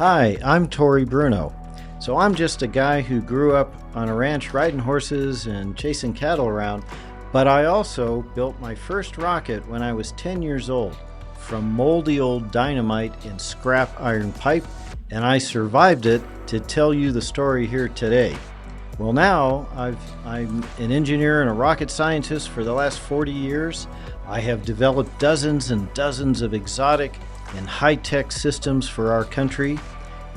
Hi, I'm Tory Bruno. So I'm just a guy who grew up on a ranch riding horses and chasing cattle around, but I also built my first rocket when I was 10 years old from moldy old dynamite and scrap iron pipe, and I survived it to tell you the story here today. Well, now I'm an engineer and a rocket scientist for the last 40 years. I have developed dozens and dozens of exotic and high-tech systems for our country,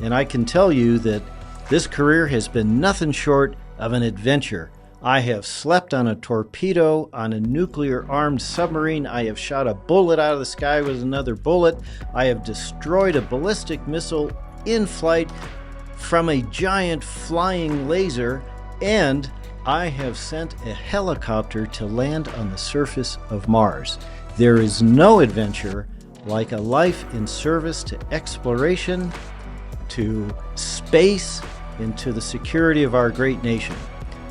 and I can tell you that this career has been nothing short of an adventure. I have slept on a torpedo, on a nuclear-armed submarine. I have shot a bullet out of the sky with another bullet. I have destroyed a ballistic missile in flight from a giant flying laser, and I have sent a helicopter to land on the surface of Mars. There is no adventure like a life in service to exploration, to space, and to the security of our great nation.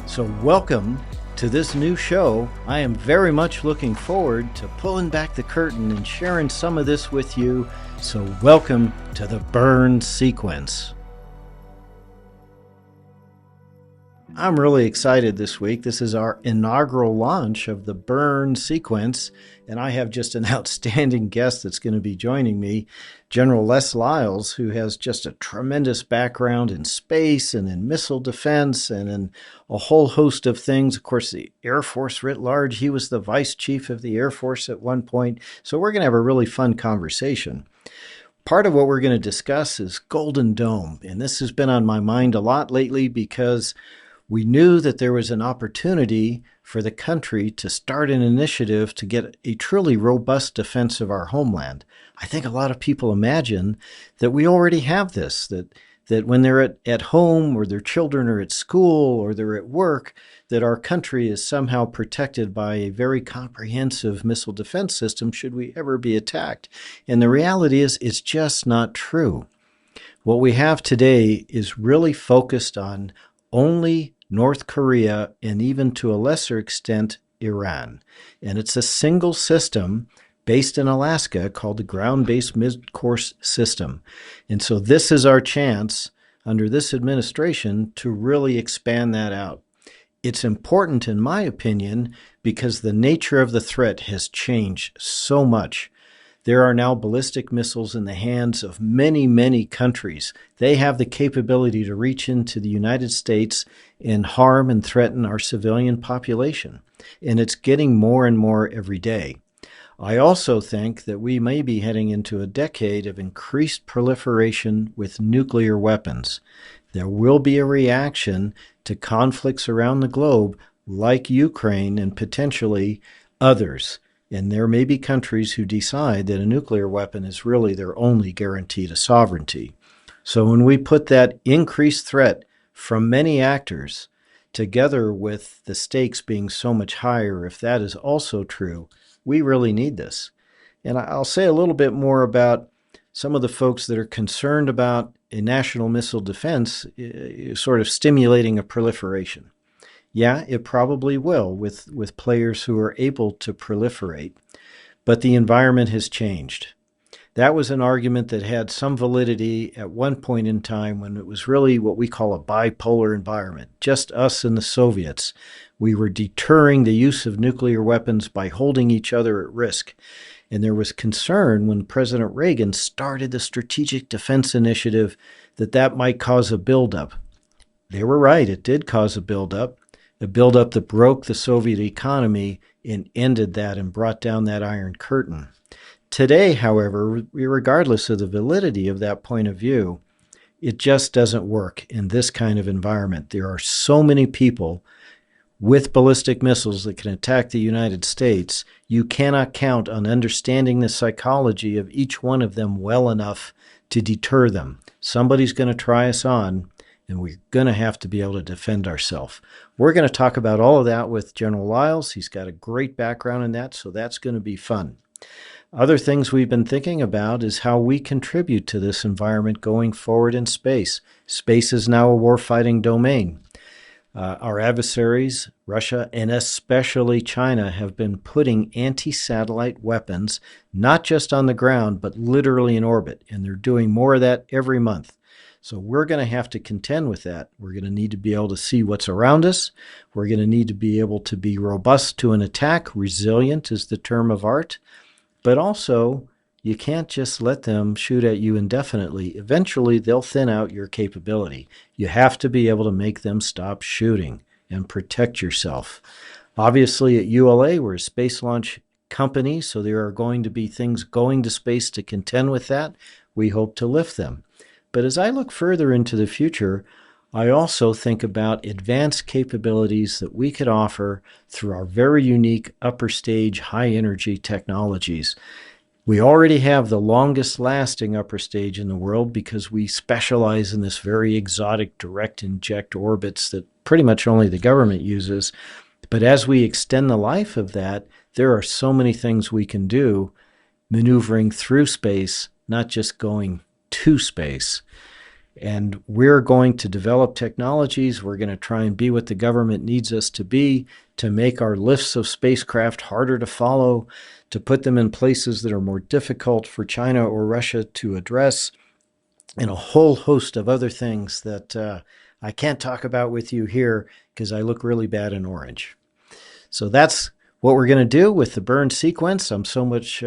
So welcome to this new show. I am very much looking forward to pulling back the curtain and sharing some of this with you. So welcome to the burn sequence. I'm really excited this week. This is our inaugural launch of the burn sequence, and I have just an outstanding guest that's going to be joining me, General Les Lyles, who has just a tremendous background in space and in missile defense and in a whole host of things. Of course, the Air Force writ large. He was the vice chief of the Air Force at one point, so we're going to have a really fun conversation. Part of what we're going to discuss is Golden Dome, and this has been on my mind a lot lately because we knew that there was an opportunity for the country to start an initiative to get a truly robust defense of our homeland. I think a lot of people imagine that we already have this, that when they're at home or their children are at school or they're at work, that our country is somehow protected by a very comprehensive missile defense system should we ever be attacked. And the reality is it's just not true. What we have today is really focused on only North Korea and even to a lesser extent Iran. And it's a single system based in Alaska called the Ground-Based Mid-Course System. And so this is our chance under this administration to really expand that out. It's important, in my opinion, because the nature of the threat has changed so much. There are now ballistic missiles in the hands of many, many countries. They have the capability to reach into the United States and harm and threaten our civilian population. And it's getting more and more every day. I also think that we may be heading into a decade of increased proliferation with nuclear weapons. There will be a reaction to conflicts around the globe like Ukraine and potentially others. And there may be countries who decide that a nuclear weapon is really their only guarantee to sovereignty. So when we put that increased threat from many actors together with the stakes being so much higher, if that is also true, we really need this. And I'll say a little bit more about some of the folks that are concerned about a national missile defense sort of stimulating a proliferation. Yeah, it probably will with players who are able to proliferate, but the environment has changed. That was an argument that had some validity at one point in time when it was really what we call a bipolar environment, just us and the Soviets. We were deterring the use of nuclear weapons by holding each other at risk. And there was concern when President Reagan started the Strategic Defense Initiative that might cause a buildup. They were right, it did cause a buildup. A buildup that broke the Soviet economy and ended that and brought down that Iron Curtain. Today, however, regardless of the validity of that point of view, it just doesn't work in this kind of environment. There are so many people with ballistic missiles that can attack the United States. You cannot count on understanding the psychology of each one of them well enough to deter them. Somebody's going to try us on, and we're going to have to be able to defend ourselves. We're going to talk about all of that with General Lyles. He's got a great background in that, so that's going to be fun. Other things we've been thinking about is how we contribute to this environment going forward in space. Space is now a warfighting domain. Our adversaries, Russia and especially China, have been putting anti-satellite weapons not just on the ground, but literally in orbit, and they're doing more of that every month. So we're going to have to contend with that. We're going to need to be able to see what's around us. We're going to need to be able to be robust to an attack. Resilient is the term of art. But also, you can't just let them shoot at you indefinitely. Eventually, they'll thin out your capability. You have to be able to make them stop shooting and protect yourself. Obviously, at ULA, we're a space launch company, so there are going to be things going to space to contend with that. We hope to lift them. But as I look further into the future, I also think about advanced capabilities that we could offer through our very unique upper stage high energy technologies. We already have the longest lasting upper stage in the world because we specialize in this very exotic direct inject orbits that pretty much only the government uses. But as we extend the life of that, there are so many things we can do maneuvering through space, not just going to space. And we're going to develop technologies. We're going to try and be what the government needs us to be to make our lifts of spacecraft harder to follow, to put them in places that are more difficult for China or Russia to address, and a whole host of other things that I can't talk about with you here because I look really bad in orange. So that's what we're going to do with the burn sequence. I'm so much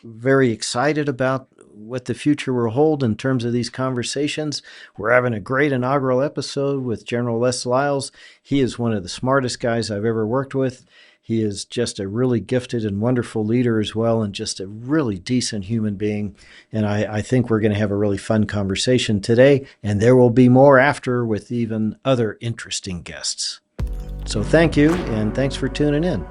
very excited about what the future will hold in terms of these conversations. We're having a great inaugural episode with General Les Lyles. He is one of the smartest guys I've ever worked with. He is just a really gifted and wonderful leader as well, and just a really decent human being. And I think we're going to have a really fun conversation today, and there will be more after with even other interesting guests. So thank you, and thanks for tuning in.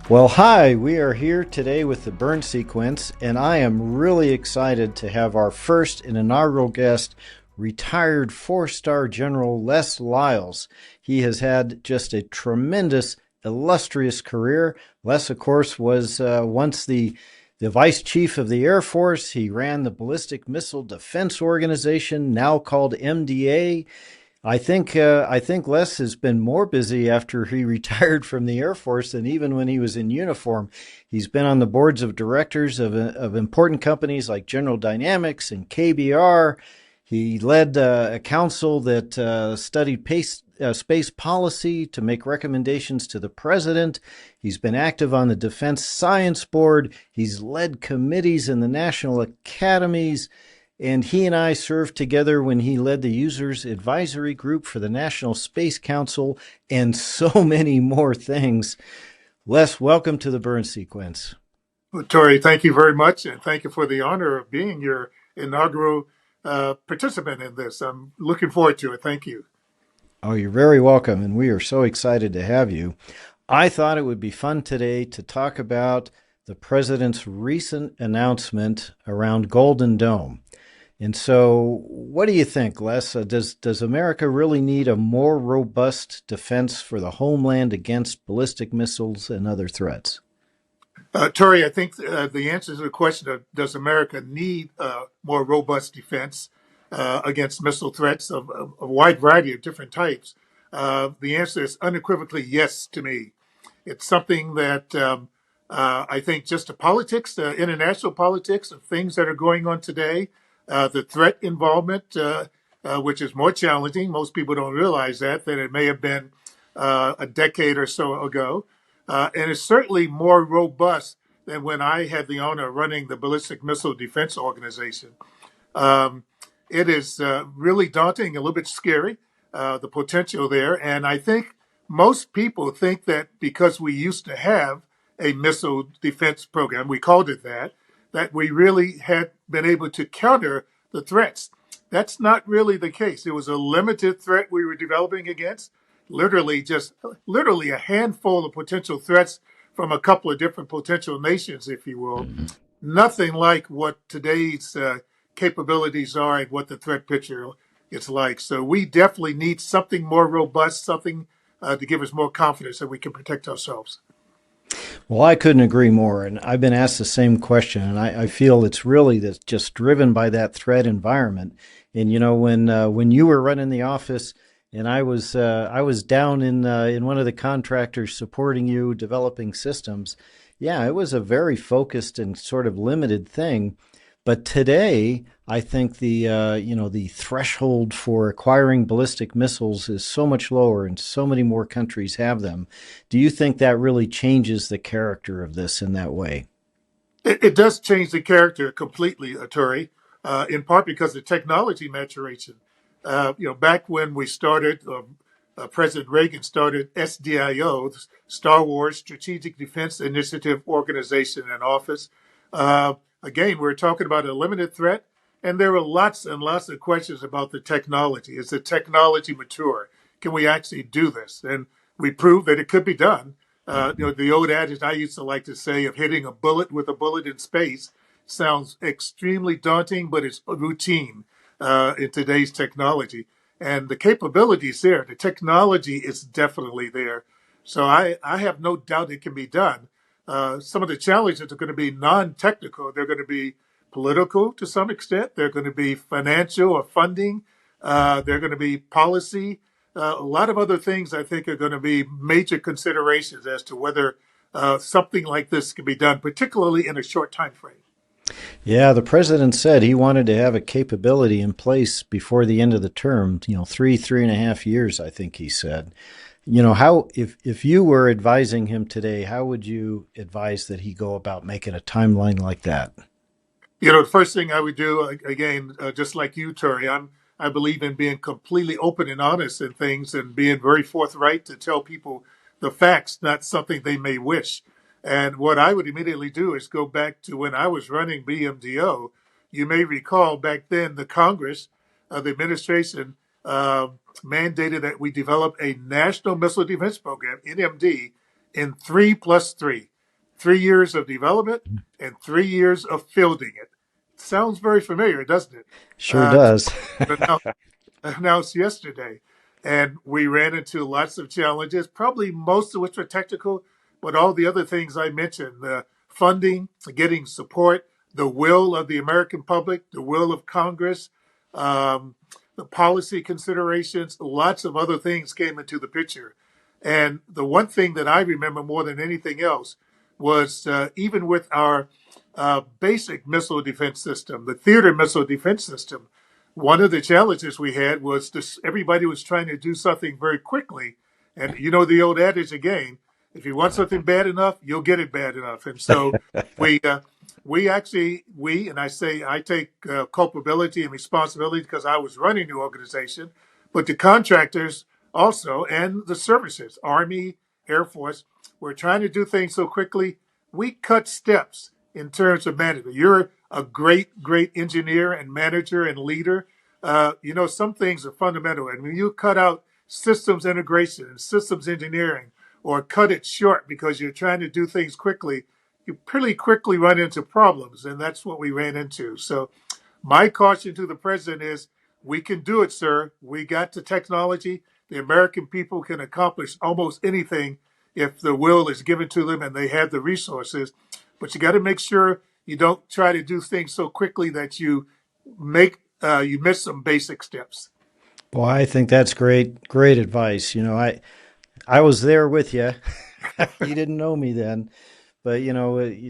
Well, hi, we are here today with the burn sequence, and I am really excited to have our first and inaugural guest, retired 4-star General Les Lyles. He has had just a tremendous, illustrious career. Les, of course, was once the vice chief of the Air Force. He ran the Ballistic Missile Defense Organization, now called MDA. I think Les has been more busy after he retired from the Air Force than even when he was in uniform. He's been on the boards of directors of important companies like General Dynamics and KBR. He led a council that studied space policy to make recommendations to the president. He's been active on the Defense Science Board. He's led committees in the national academies. And he and I served together when he led the Users Advisory Group for the National Space Council, and so many more things. Les, welcome to the burn sequence. Well, Tory, thank you very much, and thank you for the honor of being your inaugural participant in this. I'm looking forward to it. Thank you. Oh, you're very welcome, and we are so excited to have you. I thought it would be fun today to talk about the president's recent announcement around Golden Dome. And so what do you think, Les? Does America really need a more robust defense for the homeland against ballistic missiles and other threats? Tory, I think the answer to the question of does America need more robust defense against missile threats of a wide variety of different types, the answer is unequivocally yes to me. It's something that I think just the politics, the international politics of things that are going on today, the threat involvement, which is more challenging. Most people don't realize that than it may have been a decade or so ago. And it's certainly more robust than when I had the honor of running the Ballistic Missile Defense Organization. It is really daunting, a little bit scary, the potential there. And I think most people think that because we used to have a missile defense program, we called it that we really had been able to counter the threats. That's not really the case. It was a limited threat we were developing against, literally a handful of potential threats from a couple of different potential nations, if you will. Nothing like what today's capabilities are and what the threat picture is like. So we definitely need something more robust, something to give us more confidence that we can protect ourselves. Well, I couldn't agree more. And I've been asked the same question, and I feel it's really just driven by that threat environment. And, you know, when you were running the office and I was down in one of the contractors supporting you developing systems, yeah, it was a very focused and sort of limited thing. But today, I think the threshold for acquiring ballistic missiles is so much lower, and so many more countries have them. Do you think that really changes the character of this in that way? It does change the character completely, Aturi, in part because of technology maturation. Back when we started, President Reagan started SDIO, the Star Wars Strategic Defense Initiative Organization and Office. Again, we're talking about a limited threat, and there were lots and lots of questions about the technology. Is the technology mature? Can we actually do this? And we proved that it could be done. The old adage I used to like to say of hitting a bullet with a bullet in space sounds extremely daunting, but it's routine in today's technology. And the capabilities there, the technology is definitely there. So I have no doubt it can be done. Some of the challenges are going to be non-technical. They're going to be political to some extent. They're going to be financial or funding. They're going to be policy. A lot of other things I think are going to be major considerations as to whether something like this can be done, particularly in a short time frame. Yeah, the president said he wanted to have a capability in place before the end of the term, 3.5 years, I think he said. How, if you were advising him today, how would you advise that he go about making a timeline like that? The first thing I would do, again, just like you, Terry, I believe in being completely open and honest in things and being very forthright to tell people the facts, not something they may wish. And what I would immediately do is go back to when I was running BMDO. You may recall back then the Congress, the administration mandated that we develop a National Missile Defense Program, NMD, in 3+3. 3 years of development and 3 years of fielding it. Sounds very familiar, doesn't it? Sure Uh, does. announced, announced yesterday. And we ran into lots of challenges, probably most of which were technical, but all the other things I mentioned, the funding, getting support, the will of the American public, the will of Congress, um, the policy considerations, lots of other things came into the picture. And the one thing that I remember more than anything else was even with our basic missile defense system, the theater missile defense system, one of the challenges we had was this, everybody was trying to do something very quickly. And you know the old adage again, if you want something bad enough, you'll get it bad enough. And so we and I say I take culpability and responsibility because I was running the organization, but the contractors also and the services, Army, Air Force, were trying to do things so quickly. We cut steps in terms of management. You're a great, great engineer and manager and leader. Some things are fundamental. And when you cut out systems integration and systems engineering or cut it short because you're trying to do things quickly, you pretty quickly run into problems. And that's what we ran into. So my caution to the president is we can do it, sir. We got the technology. The American people can accomplish almost anything if the will is given to them and they have the resources. But you got to make sure you don't try to do things so quickly that you miss some basic steps. Well, I think that's great, great advice. I was there with you. You didn't know me then, but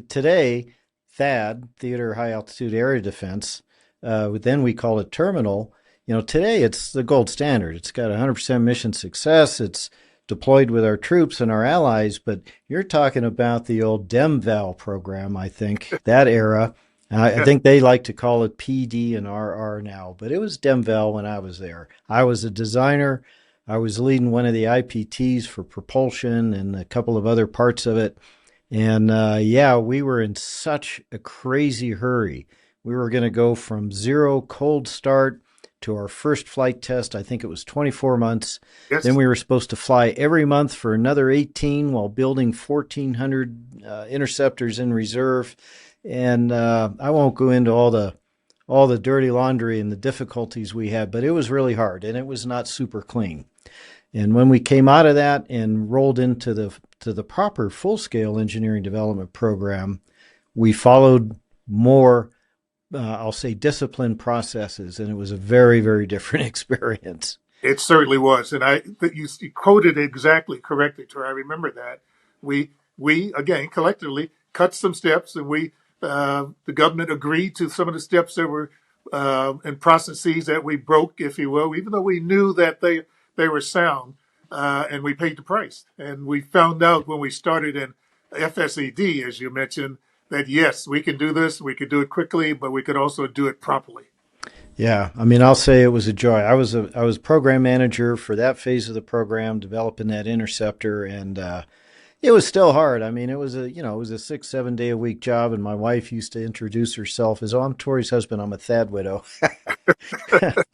today, THAAD, Theater High Altitude Area Defense, then we call it terminal. Today it's the gold standard. It's got 100% mission success. It's deployed with our troops and our allies, but you're talking about the old DEMVAL program, I think, that era. I think they like to call it PD and RR now, but it was DEMVAL when I was there. I was a designer. I was leading one of the IPTs for propulsion and a couple of other parts of it. And yeah, we were in such a crazy hurry. We were going to go from zero cold start to our first flight test. I think it was 24 months. Then Yes. we were supposed to fly every month for another 18 while building 1,400 interceptors in reserve. And I won't go into all the dirty laundry and the difficulties we had, but it was really hard and it was not super clean. And when we came out of that and rolled into the proper full scale engineering development program, we followed more I'll say disciplined processes, and it was a very, very different experience. It certainly was, and you quoted it exactly correctly, Troy. I remember that we again collectively cut some steps, and we The government agreed to some of the steps that were and processes that we broke, if you will, even though we knew that they were sound, and we paid the price. And we found out when we started in FSED, as you mentioned, that yes, we can do this, we could do it quickly, but we could also do it properly. Yeah, I mean, I'll say it was a joy. I was program manager for that phase of the program, developing that interceptor, and it was still hard. I mean, it was a 6 7 day a week job, and my wife used to introduce herself as, "Oh, I'm Tori's husband. I'm a Thad widow."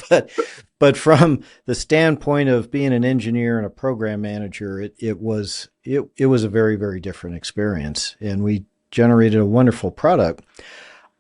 but but from the standpoint of being an engineer and a program manager, it was a very very different experience, and we generated a wonderful product.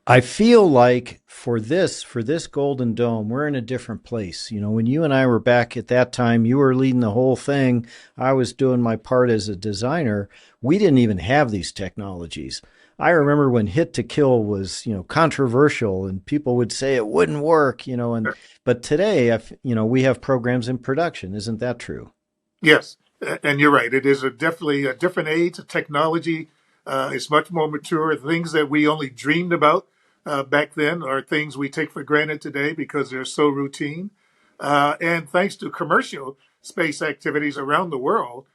I feel like for this Golden Dome, we're in a different place. You know, when you and I were back at that time, you were leading the whole thing. I was doing my part as a designer. We didn't even have these technologies. I remember when hit to kill was, controversial and people would say it wouldn't work, and but today, we have programs in production. Isn't that true? Yes, and you're right. It is definitely a different age. The technology is much more mature. Things that we only dreamed about back then are things we take for granted today because they're so routine. And thanks to commercial space activities around the world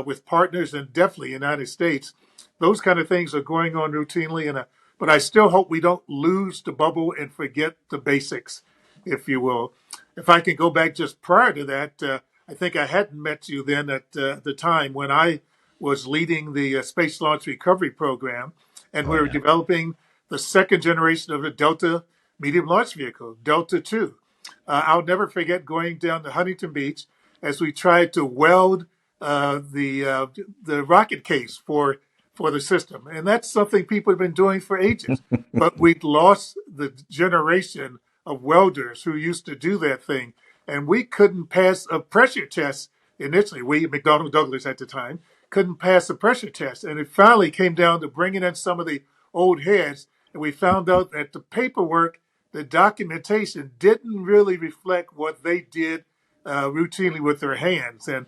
with partners and definitely United States, those kind of things are going on routinely. But I still hope we don't lose the bubble and forget the basics, if you will. If I can go back just prior to that, I think I hadn't met you then at the time when I was leading the Space Launch Recovery Program, and Oh we were yeah. developing the second generation of the Delta medium launch vehicle, Delta II. I'll never forget going down to Huntington Beach as we tried to weld the rocket case for the system, and that's something people have been doing for ages. But we'd lost the generation of welders who used to do that thing, and we couldn't pass a pressure test initially. We, McDonnell Douglas at the time, couldn't pass a pressure test, and it finally came down to bringing in some of the old heads, and we found out that the paperwork, the documentation didn't really reflect what they did routinely with their hands. And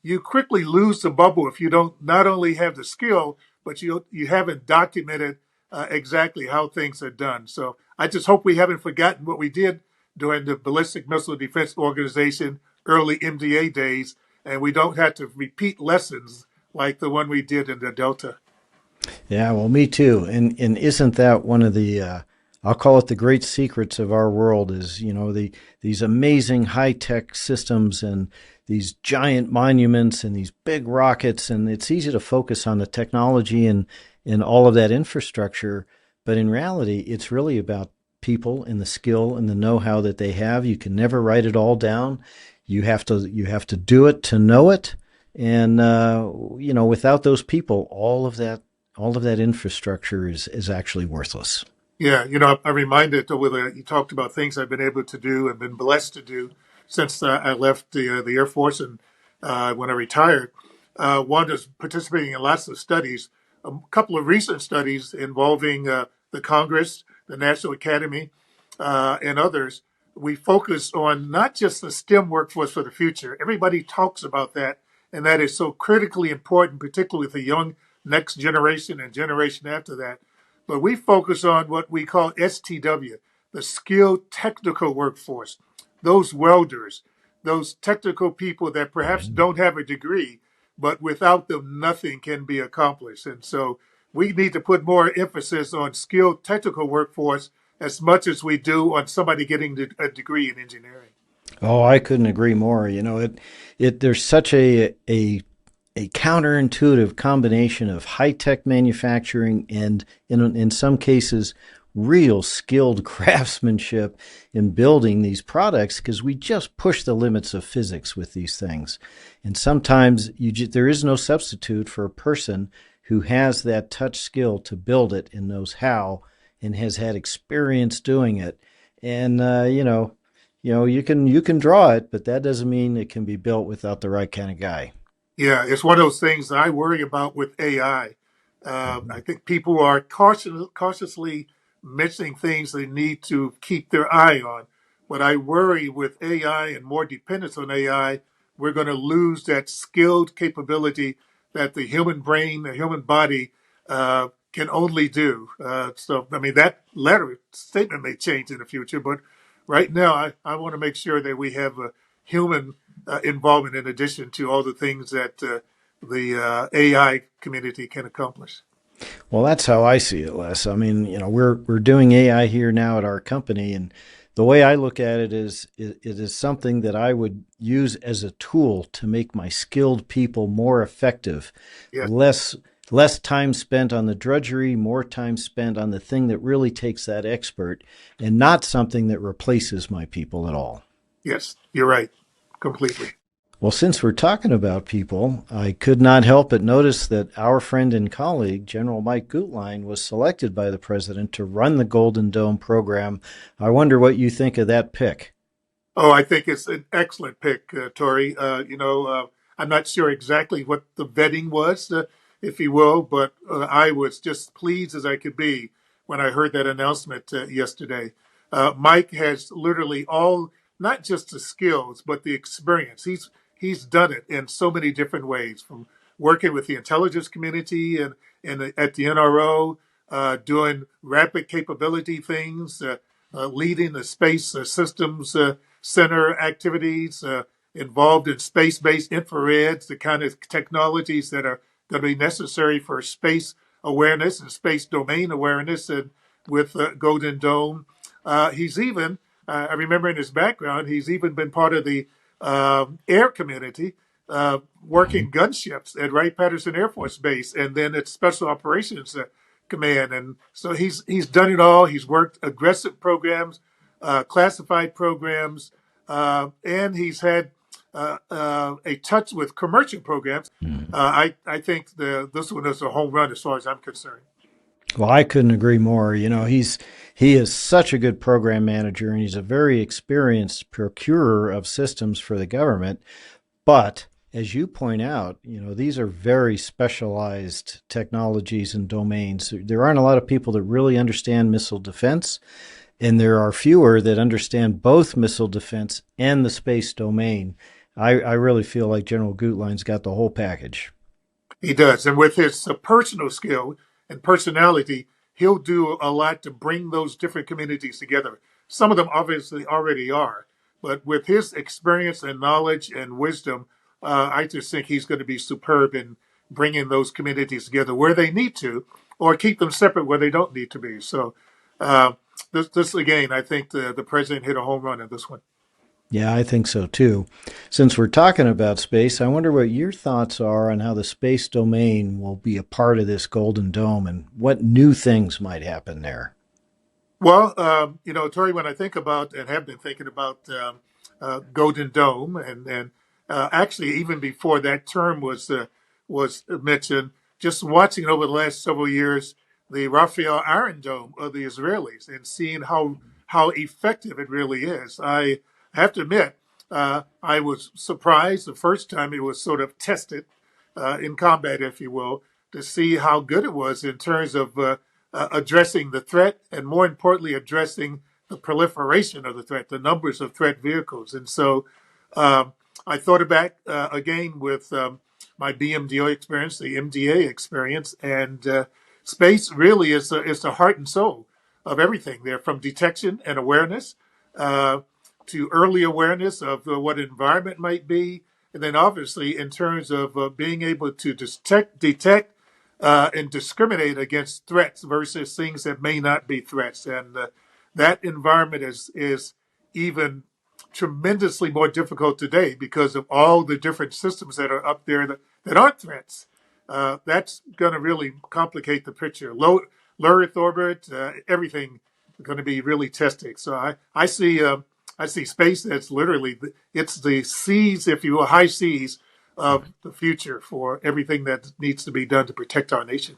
you quickly lose the bubble if you don't not only have the skill, but you haven't documented exactly how things are done. So I just hope we haven't forgotten what we did during the Ballistic Missile Defense Organization early MDA days, and we don't have to repeat lessons like the one we did in the Delta. Yeah, well, me too. And isn't that one of the I'll call it the great secrets of our world is, these amazing high-tech systems and these giant monuments and these big rockets, and it's easy to focus on the technology and all of that infrastructure, but in reality, it's really about people and the skill and the know-how that they have. You can never write it all down. You have to do it to know it. And without those people, all of that infrastructure is actually worthless. Yeah, I'm reminded with you talked about things I've been able to do and been blessed to do since I left the Air Force and when I retired. One is participating in lots of studies. A couple of recent studies involving the Congress, the National Academy, and others. We focus on not just the STEM workforce for the future. Everybody talks about that, and that is so critically important, particularly with the young next generation and generation after that. But we focus on what we call STW, the skilled technical workforce, those welders, those technical people that perhaps Right. don't have a degree, but without them, nothing can be accomplished. And so we need to put more emphasis on skilled technical workforce as much as we do on somebody getting a degree in engineering. Oh, I couldn't agree more. There's such a counterintuitive combination of high-tech manufacturing and in some cases real skilled craftsmanship in building these products because we just push the limits of physics with these things. And sometimes there is no substitute for a person who has that touch skill to build it and knows how and has had experience doing it. And you can draw it, but that doesn't mean it can be built without the right kind of guy. Yeah, it's one of those things that I worry about with AI. I think people are cautiously mentioning things they need to keep their eye on. But I worry with AI and more dependence on AI, we're going to lose that skilled capability that the human brain, the human body can only do. So, I mean, that letter statement may change in the future, but right now, I want to make sure that we have a human involvement in addition to all the things that the AI community can accomplish. Well, that's how I see it, Les. I mean, we're doing AI here now at our company, and the way I look at it is it is something that I would use as a tool to make my skilled people more effective. Yes, Less less time spent on the drudgery, more time spent on the thing that really takes that expert, and not something that replaces my people at all. yes, you're right, completely. Well, since we're talking about people, I could not help but notice that our friend and colleague, General Mike Guttlund, was selected by the president to run the Golden Dome program. I wonder what you think of that pick. Oh, I think it's an excellent pick, Tori. I'm not sure exactly what the vetting was, if you will, but I was just pleased as I could be when I heard that announcement yesterday. Mike has literally all, not just the skills, but the experience. He's done it in so many different ways, from working with the intelligence community and at the NRO, doing rapid capability things, leading the space systems. Center activities, involved in space based infrareds, the kind of technologies that are going to be necessary for space awareness and space domain awareness and with Golden Dome. He's even, I remember in his background, he's even been part of the air community, working gunships at Wright-Patterson Air Force Base and then at Special Operations Command. And so he's done it all. He's worked aggressive programs, classified programs, and he's had a touch with commercial programs. I think this one is a home run as far as I'm concerned. Well, I couldn't agree more. He is such a good program manager, and he's a very experienced procurer of systems for the government. But as you point out, these are very specialized technologies and domains. There aren't a lot of people that really understand missile defense, and there are fewer that understand both missile defense and the space domain. I really feel like General Guttlund's got the whole package. He does. And with his personal skill and personality, he'll do a lot to bring those different communities together. Some of them obviously already are, but with his experience and knowledge and wisdom, I just think he's going to be superb in bringing those communities together where they need to, or keep them separate where they don't need to be. So, uh, this again, I think the president hit a home run in this one. Yeah, I think so too. Since we're talking about space, I wonder what your thoughts are on how the space domain will be a part of this Golden Dome and what new things might happen there. Well, Tori, when I think about and have been thinking about Golden Dome, and actually even before that term was mentioned, just watching over the last several years the Raphael Iron Dome of the Israelis and seeing how effective it really is, I have to admit I was surprised the first time it was sort of tested in combat, if you will, to see how good it was in terms of addressing the threat and, more importantly, addressing the proliferation of the threat, the numbers of threat vehicles. And so um, I thought back again with my BMDO experience, the MDA experience, and space really is the heart and soul of everything there, from detection and awareness uh, to early awareness of what environment might be, and then obviously in terms of being able to detect and discriminate against threats versus things that may not be threats. And that environment is even tremendously more difficult today because of all the different systems that are up there that aren't threats. That's going to really complicate the picture. Low Earth orbit, everything going to be really tested. So I see space that's literally it's the seas, if you will, high seas of the future for everything that needs to be done to protect our nation.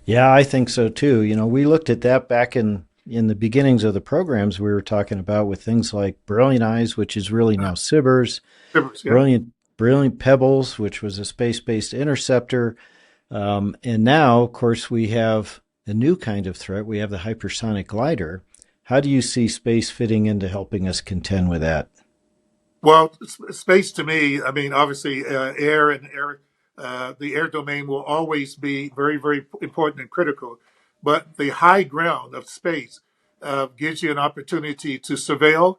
Yeah, I think so too. We looked at that back in the beginnings of the programs we were talking about with things like Brilliant Eyes, which is really now SIBRS, Yeah. Brilliant Pebbles, which was a space-based interceptor, and now, of course, we have a new kind of threat. We have the hypersonic glider. How do you see space fitting into helping us contend with that? Well, space to me, I mean, obviously, air and air. the air domain will always be very, very important and critical. But the high ground of space gives you an opportunity to surveil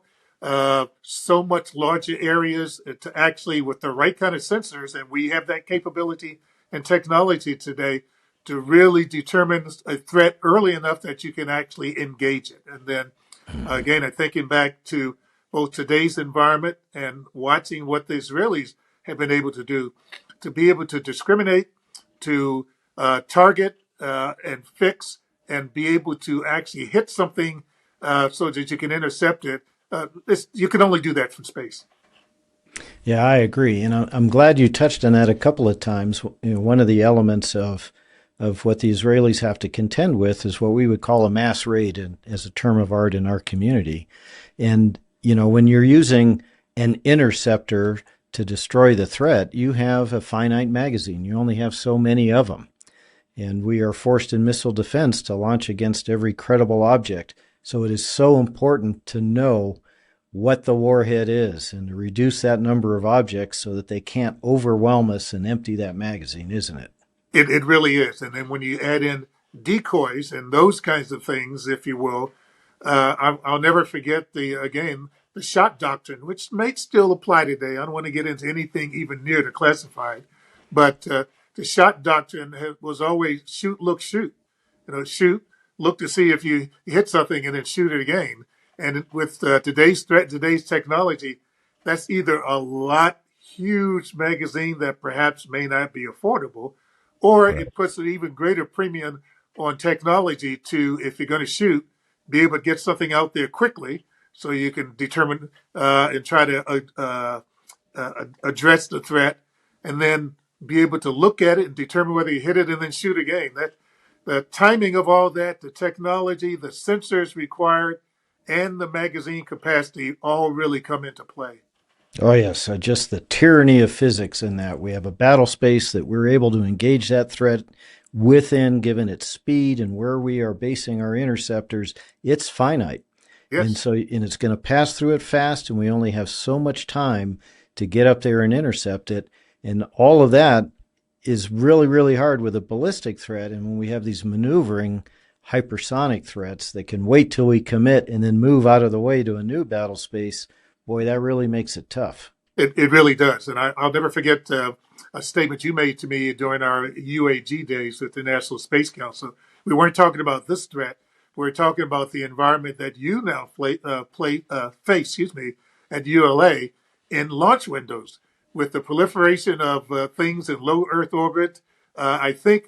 so much larger areas to actually, with the right kind of sensors, and we have that capability and technology today to really determine a threat early enough that you can actually engage it. And then again, I'm thinking back to both today's environment and watching what the Israelis have been able to be able to discriminate, to target and fix, and be able to actually hit something so that you can intercept it. You can only do that from space. Yeah, I agree. And I'm glad you touched on that a couple of times. One of the elements of what the Israelis have to contend with is what we would call a mass raid as a term of art in our community. And, when you're using an interceptor to destroy the threat, you have a finite magazine. You only have so many of them. And we are forced in missile defense to launch against every credible object. So it is so important to know what the warhead is and to reduce that number of objects so that they can't overwhelm us and empty that magazine, isn't it? It really is. And then when you add in decoys and those kinds of things, if you will, I'll never forget the shot doctrine, which may still apply today. I don't want to get into anything even near the classified, but the shot doctrine was always shoot, look, shoot. Shoot, look to see if you hit something, and then shoot it again. And with today's threat, today's technology, that's either a huge magazine that perhaps may not be affordable, or Right. it puts an even greater premium on technology to, if you're going to shoot, be able to get something out there quickly so you can determine and try to address the threat, and then be able to look at it and determine whether you hit it and then shoot again. That the timing of all that, the technology, the sensors required, and the magazine capacity all really come into play. Oh, yes. Just the tyranny of physics in that we have a battle space that we're able to engage that threat within, given its speed and where we are basing our interceptors. It's finite. And Yes. so, and it's going to pass through it fast, and we only have so much time to get up there and intercept it. And all of that is really, really hard with a ballistic threat. And when we have these maneuvering hypersonic threats that can wait till we commit and then move out of the way to a new battle space, boy, that really makes it tough. It really does. And I'll never forget a statement you made to me during our UAG days with the National Space Council. We weren't talking about this threat. We were talking about the environment that you now face, at ULA in launch windows with the proliferation of things in low Earth orbit. I think,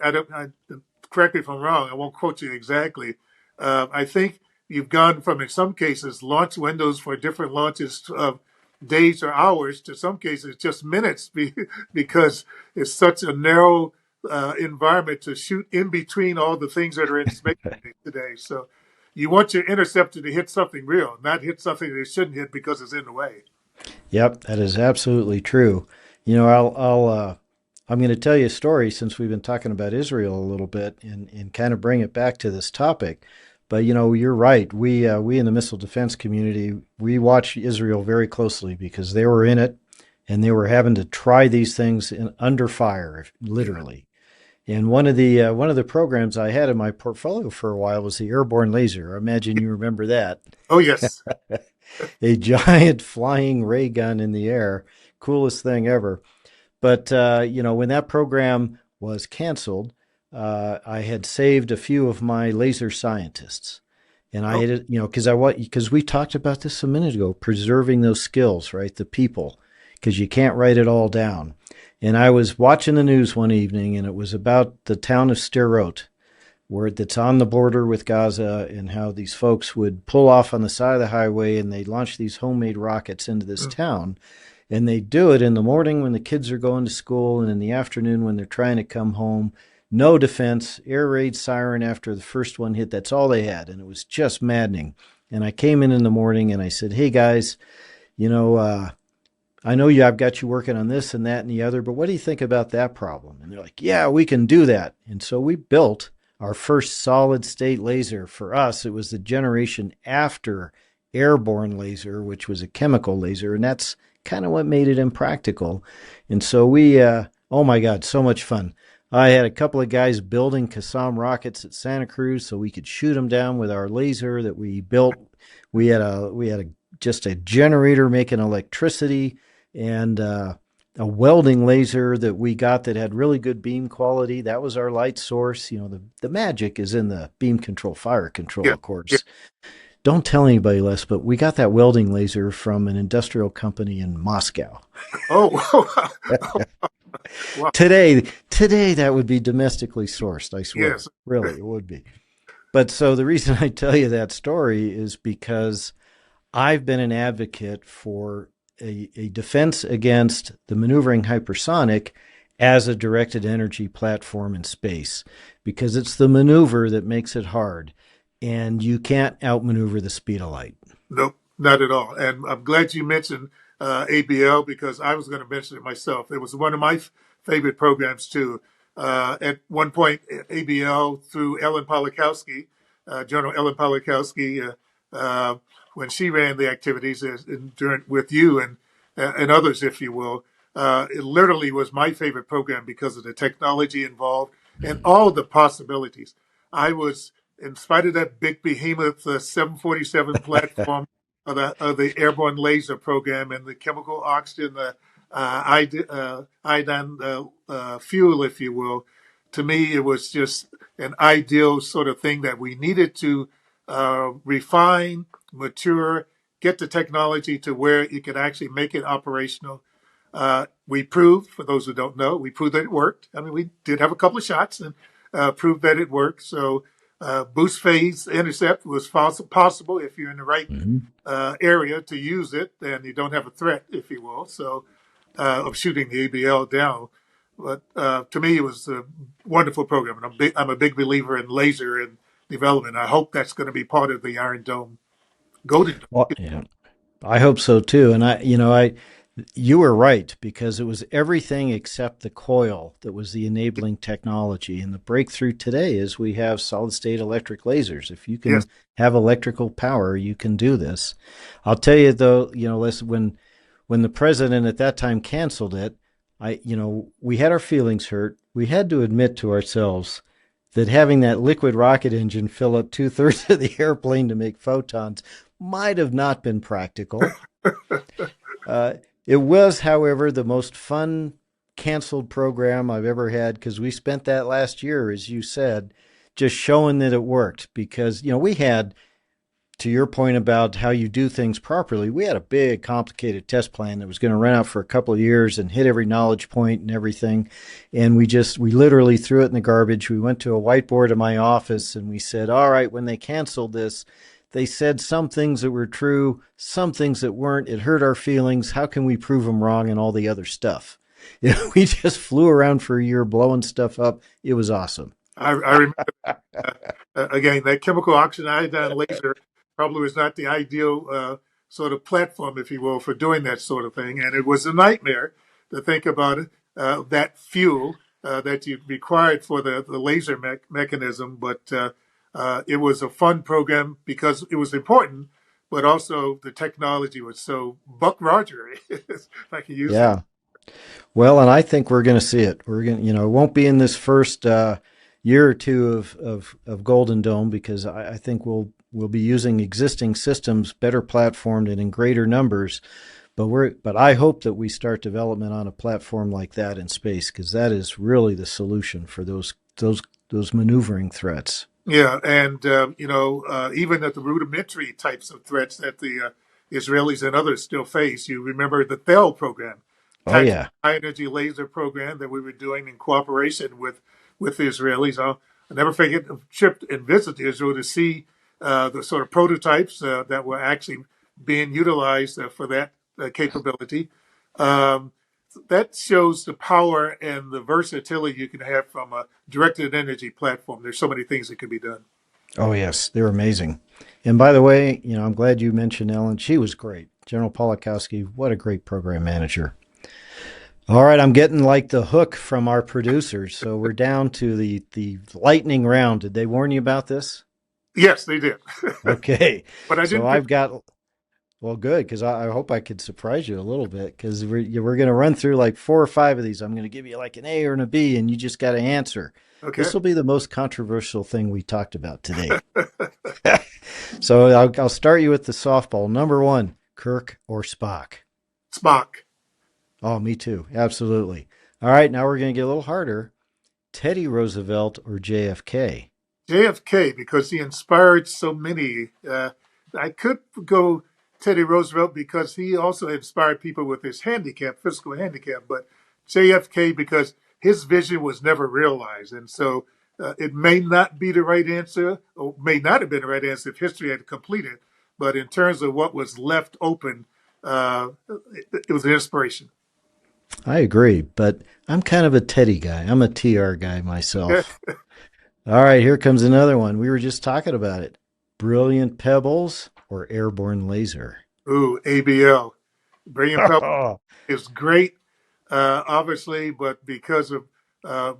correct me if I'm wrong, I won't quote you exactly. I think you've gone from, in some cases, launch windows for different launches of days or hours to some cases just minutes because it's such a narrow environment to shoot in between all the things that are in space today. So you want your interceptor to hit something real, not hit something that it shouldn't hit because it's in the way. Yep, that is absolutely true. I'm going to tell you a story since we've been talking about Israel a little bit and kind of bring it back to this topic. But you're right. We in the missile defense community, we watch Israel very closely because they were in it and they were having to try these things under fire, literally. And one of the programs I had in my portfolio for a while was the airborne laser. I imagine you remember that. Oh, yes. A giant flying ray gun in the air, coolest thing ever. But when that program was canceled, I had saved a few of my laser scientists, and I Oh, had, because we talked about this a minute ago, preserving those skills, right? The people, because you can't write it all down. And I was watching the news one evening, and it was about the town of Sderot, where that's on the border with Gaza, and how these folks would pull off on the side of the highway and they launch these homemade rockets into this town. And they do it in the morning when the kids are going to school and in the afternoon when they're trying to come home. No defense, air raid siren after the first one hit. That's all they had. And it was just maddening. And I came in the morning and I said, hey, guys, I know I've got you working on this and that and the other, but what do you think about that problem? And they're like, yeah, we can do that. And so we built our first solid state laser. For us, it was the generation after airborne laser, which was a chemical laser. And that's kind of what made it impractical. And so Oh my God, so much fun. I had a couple of guys building Qassam rockets at Santa Cruz so we could shoot them down with our laser that we built. We had a just a generator making electricity and a welding laser that we got that had really good beam quality. That was our light source. You know, the magic is in the beam control, fire control, Yeah. of Yeah. course. Don't tell anybody, Les, but we got that welding laser from an industrial company in Moscow. Oh, wow. Today that would be domestically sourced, I swear. Yes. Really, it would be. But so the reason I tell you that story is because I've been an advocate for a defense against the maneuvering hypersonic as a directed energy platform in space because it's the maneuver that makes it hard. And you can't outmaneuver the speed of light. Nope, not at all. And I'm glad you mentioned ABL because I was going to mention it myself. It was one of my favorite programs too. At one point, ABL through Ellen Polakowski, General Ellen Polakowski, when she ran the activities during, with you and others, if you will, it literally was my favorite program because of the technology involved and all the possibilities. I was in spite of that big behemoth 747 platform of the airborne laser program and the chemical oxygen, the iodine fuel, if you will, to me, it was just an ideal sort of thing that we needed to refine, mature, get the technology to where it could actually make it operational. We proved, for those who don't know, we proved that it worked. I mean, we did have a couple of shots and proved that it worked. So boost phase intercept was possible if you're in the right Mm-hmm. area to use it and you don't have a threat, if you will, so of shooting the ABL down. But to me, it was a wonderful program, and I'm a big believer in laser and development. I hope that's going to be part of the Iron Dome, Golden Well, Dome. yeah, I hope so too. And you were right because it was everything except the coil that was the enabling technology. And the breakthrough today is we have solid state electric lasers. If you Yes, can have electrical power, you can do this. I'll tell you though, listen, when the president at that time canceled it, we had our feelings hurt. We had to admit to ourselves that having that liquid rocket engine fill up two-thirds of the airplane to make photons might have not been practical. Uh, it was, however, the most fun canceled program I've ever had because we spent that last year, as you said, just showing that it worked. Because, we had, to your point about how you do things properly, we had a big, complicated test plan that was going to run out for a couple of years and hit every knowledge point and everything. And we literally threw it in the garbage. We went to a whiteboard in my office and we said, all right, when they canceled this, they said some things that were true, some things that weren't. It hurt our feelings. How can we prove them wrong and all the other stuff? We just flew around for a year blowing stuff up. It was awesome. I remember again that chemical oxygen iodine laser probably was not the ideal sort of platform, if you will, for doing that sort of thing, and it was a nightmare to think about it. That fuel that you required for the laser mechanism, but it was a fun program because it was important, but also the technology was so Buck Roger, if I can use that. Yeah. Well, and I think we're going to see it. We're going to, it won't be in this first year or two of Golden Dome because I think we'll be using existing systems better platformed and in greater numbers. But I hope that we start development on a platform like that in space because that is really the solution for those maneuvering threats. Yeah, and even at the rudimentary types of threats that the Israelis and others still face, you remember the THEL program, Oh Tactical yeah, High Energy Laser Program that we were doing in cooperation with the Israelis. I'll never forget a trip and visit to Israel to see the sort of prototypes that were actually being utilized for that capability. Um, that shows the power and the versatility you can have from a directed energy platform. There's so many things that can be done. oh yes, they're amazing. And by the way, I'm glad you mentioned Ellen. She was great. General Polakowski, what a great program manager. All right, I'm getting like the hook from our producers. So we're down to the lightning round. Did they warn you about this? Yes, they did. Okay. But I So didn't pick. I've got Well, good, because I hope I could surprise you a little bit, because we're going to run through like four or five of these. I'm going to give you like an A or an a B, and you just got to answer. This Okay. will be the most controversial thing we talked about today. So I'll start you with the softball. Number one, Kirk or Spock? Spock. Oh, me too. Absolutely. All right, now we're going to get a little harder. Teddy Roosevelt or JFK? JFK, because he inspired so many. I could go Teddy Roosevelt because he also inspired people with his handicap, physical handicap, but JFK because his vision was never realized. And so it may not be the right answer, or may not have been the right answer if history had completed. But in terms of what was left open, it was an inspiration. I agree, but I'm kind of a Teddy guy. I'm a TR guy myself. All right, here comes another one. We were just talking about it. Brilliant Pebbles or Airborne Laser? Ooh, ABL. Brilliant Pebble is great, obviously, but because of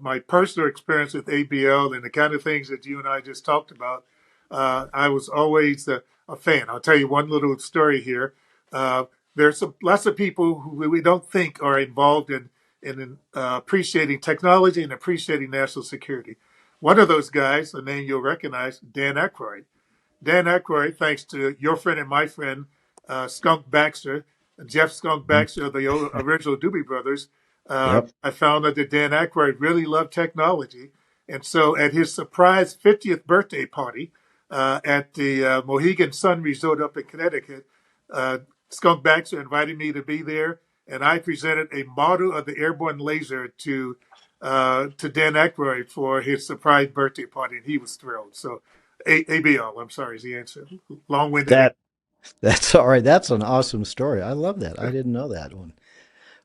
my personal experience with ABL and the kind of things that you and I just talked about, I was always a fan. I'll tell you one little story here. Uh, there's lots of people who we don't think are involved in appreciating technology and appreciating national security. One of those guys, a name you'll recognize, Dan Aykroyd. Dan Aykroyd, thanks to your friend and my friend, Skunk Baxter, Jeff Skunk Baxter of the original Doobie Brothers, Yep. I found out that Dan Aykroyd really loved technology. And so at his surprise 50th birthday party at the Mohegan Sun Resort up in Connecticut, uh, Skunk Baxter invited me to be there. And I presented a model of the airborne laser to Dan Aykroyd for his surprise birthday party, and he was thrilled. So ABL, I'm sorry, is the answer. Long winded. That that's all right. That's an awesome story. I love that. I didn't know that one.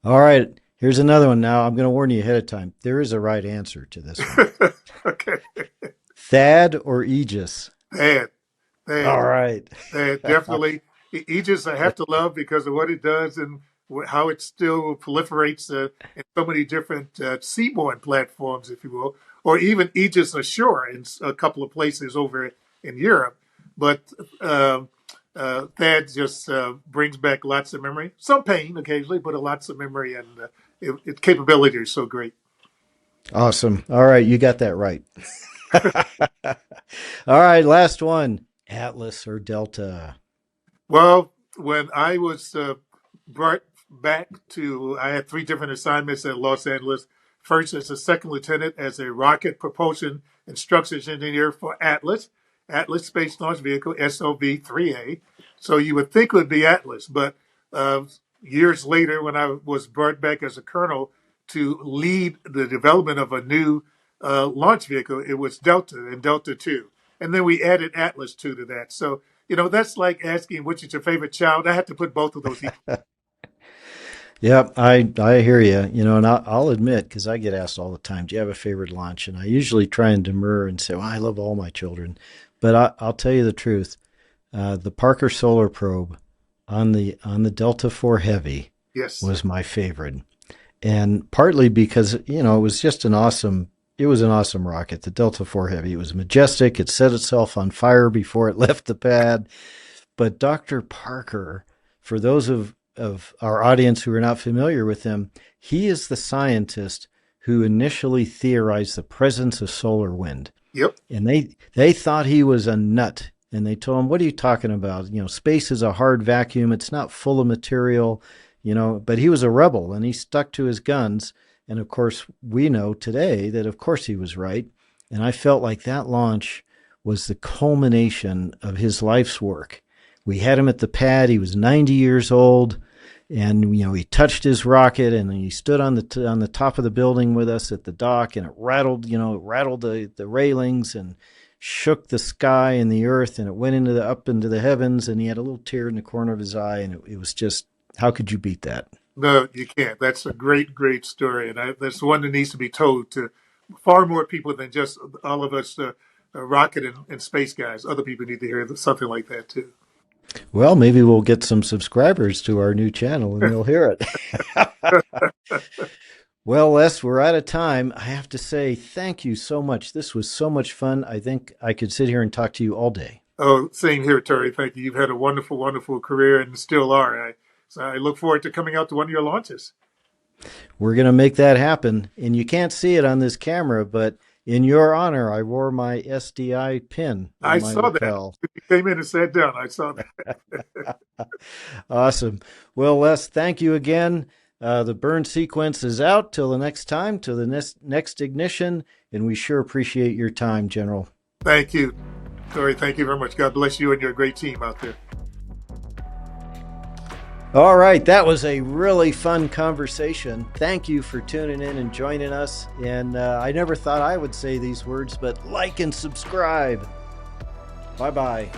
All right, here's another one now. I'm going to warn you ahead of time. There is a right answer to this one. Okay. Thad or Aegis? Bad. Bad. All right. Definitely. Aegis, I have to love because of what it does and how it still proliferates in so many different seaborne platforms, if you will, or even Aegis ashore in a couple of places over in Europe. But that just brings back lots of memory, some pain occasionally, but lots of memory, and its capability is so great. Awesome. All right, you got that right. All right, last one. Atlas or Delta? Well, when I was brought back to, I had three different assignments at Los Angeles. First, as a second lieutenant, as a rocket propulsion instructions engineer for Atlas, Atlas Space Launch Vehicle, SOV 3A. So you would think it would be Atlas, but uh, years later, when I was brought back as a colonel to lead the development of a new launch vehicle, it was Delta and Delta 2. And then we added Atlas 2 to that. So that's like asking which is your favorite child. I have to put both of those equal. Yep, I hear you. And I'll admit, because I get asked all the time, do you have a favorite lunch? And I usually try and demur and say, well, I love all my children. But I'll tell you the truth. The Parker Solar Probe on the Delta IV Heavy Yes. was my favorite, and partly because it was an awesome rocket, the Delta IV Heavy. It was majestic. It set itself on fire before it left the pad. But Dr. Parker, for those of our audience who are not familiar with him, he is the scientist who initially theorized the presence of solar wind. Yep. And they thought he was a nut. And they told him, what are you talking about? Space is a hard vacuum. It's not full of material, but he was a rebel and he stuck to his guns. And of course, we know today that of course he was right. And I felt like that launch was the culmination of his life's work. We had him at the pad. He was 90 years old, and he touched his rocket, and he stood on the top of the building with us at the dock, and it rattled, the railings and shook the sky and the earth, and it went up into the heavens, and he had a little tear in the corner of his eye, and it was just, how could you beat that? No, you can't. That's a great, great story, and that's one that needs to be told to far more people than just all of us rocket and space guys. Other people need to hear something like that too. Well, maybe we'll get some subscribers to our new channel and they'll hear it. Well, Les, we're out of time. I have to say thank you so much. This was so much fun. I think I could sit here and talk to you all day. Oh, same here, Terry. Thank you. You've had a wonderful, wonderful career and still are. So I look forward to coming out to one of your launches. We're going to make that happen. And you can't see it on this camera, but in your honor, I wore my SDI pin I in my saw that. lapel. You came in and sat down. I saw that. Awesome. Well, Les, thank you again. The burn sequence is out till the next time, till the next ignition, and we sure appreciate your time, General. Thank you, Tory. Thank you very much. God bless you and your great team out there. All right, that was a really fun conversation. Thank you for tuning in and joining us. And I never thought I would say these words, but like and subscribe. Bye-bye.